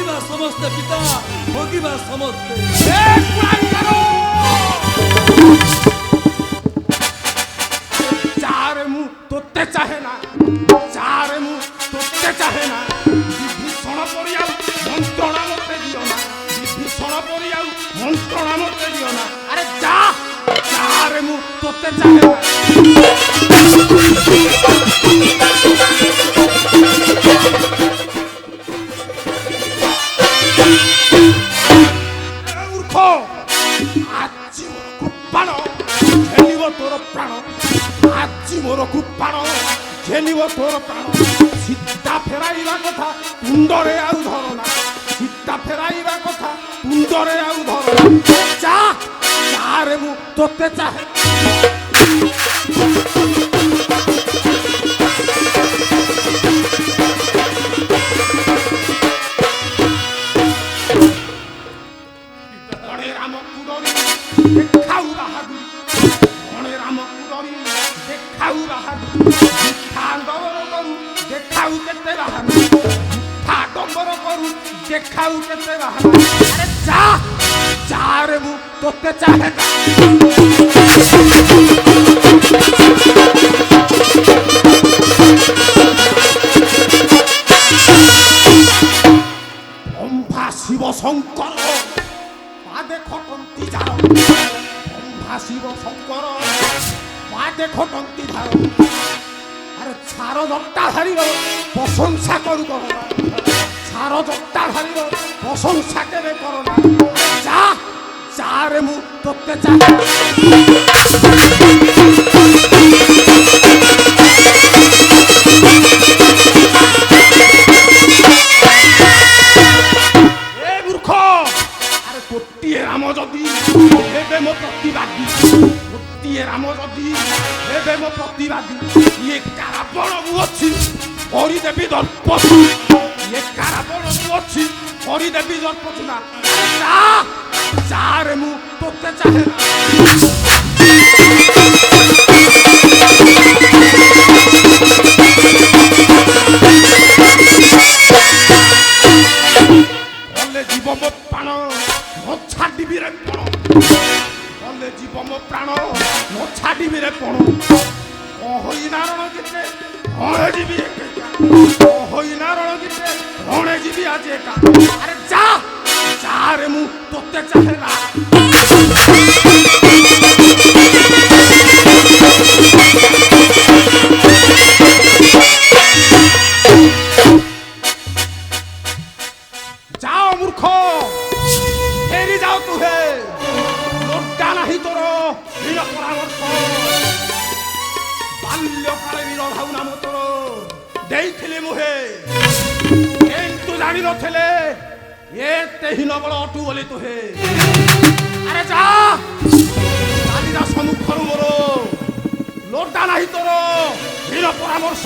ভোগিবা সমস্তে পিতা ভোগিবা সমস্তে চারে মু তোতে চাহে না চারে মু তোতে চাহে না বিভীষণ পরিয়াল মন্ত্রণা মতে দিও না বিভীষণ পরিয়াল মন্ত্রণা মতে দিও না আরে যা চারে মু তোতে চাহে না মূর্খ আজি মোর বাণ ঘেনিব তোর প্রাণ আজি মোর বাণ ঘেনিব তোর প্রাণ সীতা ফেরাইবা কথা তুণ্ডরে আউ ধরনা সীতা ফেরাইবা কথা তুণ্ডরে আউ ধরনা যা যারে মু তোতে চাহে গণে রাম কুড়ি দেখাউ বাহাদুর গণে রাম কুড়ি দেখাউ বাহাদুর ডম্বর করু দেখাউ কেতে বাহাদুর ডম্বর করু দেখাউ কেতে বাহাদুর আরে যা যারে মু তোতে চাহে না ব্রহ্মা শিব শঙ্কর পাদে খটন্তি যাও ব্রহ্মা শিব শঙ্কর পাদে খটন্তি যাও আরে ছার দত্তা ধারিব প্রশংসা করু করনা ছার দত্তা ধারিব প্রশংসা কেবে করনা যা যারে মু তোতে চাহে গোটিয়ে রাম যদি হেবে মো প্রতিবাদী গোটিয়ে রাম যদি হেবে মো প্রতিবাদী ইয়ে কারাবণ মু অছি হরিদেবী দর্পতু ইয়ে কারাবণ মু অছি হরিদেবী দর্পতু না যা যারে মু তোতে চাহে না বলে জীব মো প্রাণ ছাড়িবি রে পণ বলে জীব মো প্রাণ ছাড়িবি রে পণ অহই নারণ গীতে রণে যাবি একা অহই নারণ গীতে রণে যাবি আজ একা আরে যা যারে মু তোতে চাহে না যাও মূর্খ ফেরি যাও তুহে লজ্জা নাহি তোর হীন পরামর্শ বাল্যকালে বীর ভাবনা মো তোর ଦେଇଥିଲି মুহে কিন্তু জানি নথিলে এতে হীন বল অটু বলি তুহে আরে যা চালি যা সম্মুখରୁ মোর লজ্জা নাহি তোর হীন পরামর্শ